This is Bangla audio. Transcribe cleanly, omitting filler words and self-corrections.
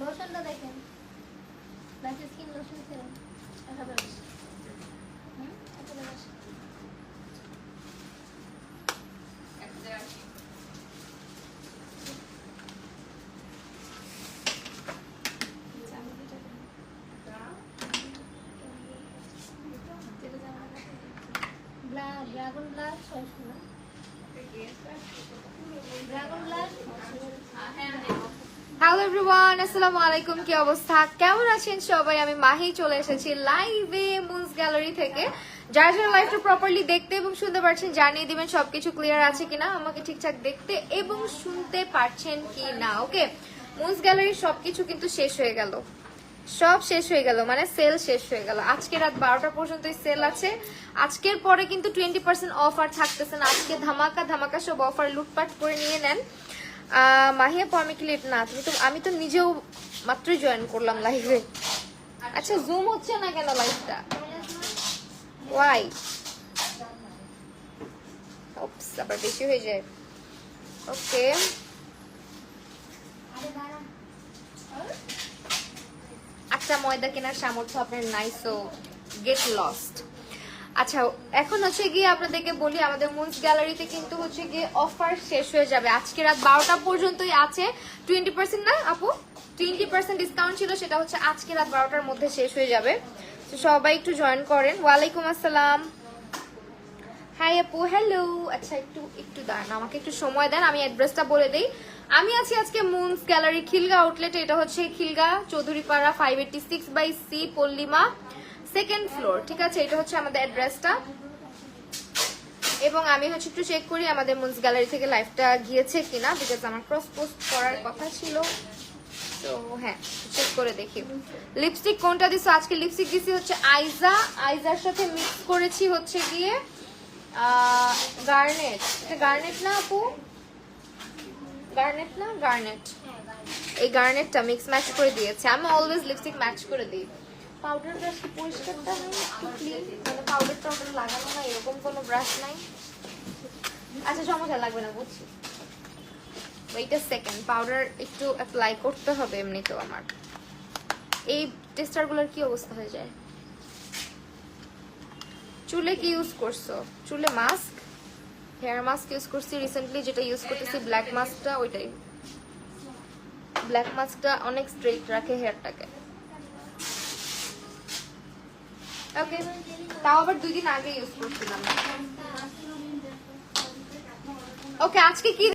লোশনটা দেখেন, লাইফ স্কিন লোশন ছিলেন dragon blood dragon blood. Hello everyone, আসসালামু আলাইকুম। কি অবস্থা, কেমন আছেন সবাই? আমি মাহি চলে এসেছি লাইভে মুনস গ্যালারি থেকে। যারা যারা লাইভটা প্রপারলি দেখতে এবং শুনতে পারছেন জানিয়ে দিবেন সবকিছু ক্লিয়ার আছে কিনা, আমাকে ঠিকঠাক দেখতে এবং শুনতে পারছেন কি না। ওকে, মুনস গ্যালারির সবকিছু কিন্তু শেষ হয়ে গেল, সব শেষ হয়ে গেল, মানে সেল শেষ হয়ে গেল। আজকে রাত 12টা পর্যন্তই সেল আছে। আজকের পরে কিন্তু 20% অফার থাকতেছে না। আজকে ধামাকা ধামাকা সব অফার লুটপাট করে নিয়ে নেন। মাহিয়া আমি কি লেট না? আমি তো নিজেও মাত্রই জয়েন করলাম লাইভে। আচ্ছা, জুম হচ্ছে না কেন লাইভটা? ওয়াই? ওপস, আবার বেশি হয়ে যায়। ওকে, আচ্ছা, ময়দা কেনার সামর্থ্য আপনার নাই, সো গেট লস্ট। আচ্ছা, এখন হচ্ছে গিয়ে আপনাদেরকে বলি, আমাদের মুনস গ্যালারিতে কিন্তু হচ্ছে গিয়ে অফার শেষ হয়ে যাবে আজকে রাত 12টা পর্যন্তই আছে। 20% না আপু, 20% ডিসকাউন্ট ছিল, সেটা হচ্ছে আজকে রাত 12টার মধ্যে শেষ হয়ে যাবে। তো সবাই একটু জয়েন করেন। ওয়ালাইকুম আসসালাম। হাই আপু, হ্যালো। আচ্ছা, একটু দাঁড়ান, আমাকে একটু সময় দেন, আমি অ্যাড্রেসটা বলে দিই। আমি আছি আজকে মুনস গ্যালারি খিলগা আউটলেটে। এটা হচ্ছে Khilgaon Chowdhurypara 586/C পল্লিমা, 2nd floor. ঠিক আছে, এটা হচ্ছে আমাদের অ্যাড্রেসটা। এবং আমি হচ্ছে একটু চেক করি আমাদের মুনস গ্যালারি থেকে লাইভটা গিয়েছে কিনা, বিকজ আমার ক্রস পোস্ট করার কথা ছিল। তো হ্যাঁ, চেক করে দেখি। লিপস্টিক কোনটা দিছো? আজকে লিপস্টিক দিছি হচ্ছে আইজার সাথে মিক্স করেছি হচ্ছে গিয়ে গার্নেট। এটা গার্নেট না আপু? গার্নেট না, গার্নেট। এই গার্নেটটা মিক্স ম্যাচ করে দিয়েছে। আমি অলওয়েজ লিপস্টিক ম্যাচ করে দিই। পাউডার ব্রাশ কি পরিষ্কারটা নেই, একটু ক্লিন, মানে পাউডার টাউডার লাগানো না, এরকম কোনো ব্রাশ নাই। আচ্ছা, সমস্যা লাগবে না, বুঝছি। ওয়েট আ সেকেন্ড, পাউডার একটু অ্যাপ্লাই করতে হবে এমনিতেও। আমার এই টেস্টারগুলোর কি অবস্থা হয়ে যায়? চুলে কি ইউজ করছো? চুলে মাস্ক, হেয়ার মাস্ক ইউজ করছি রিসেন্টলি, যেটা ইউজ করতেছি ব্ল্যাক মাস্কটা। ওইটাই, ব্ল্যাক মাস্কটা অনেক স্ট্রেট রাখে হেয়ারটাকে। ওকে, তাও আবার 2 দিন আগে ইউজ করছিলাম। ওকে, আজকে কি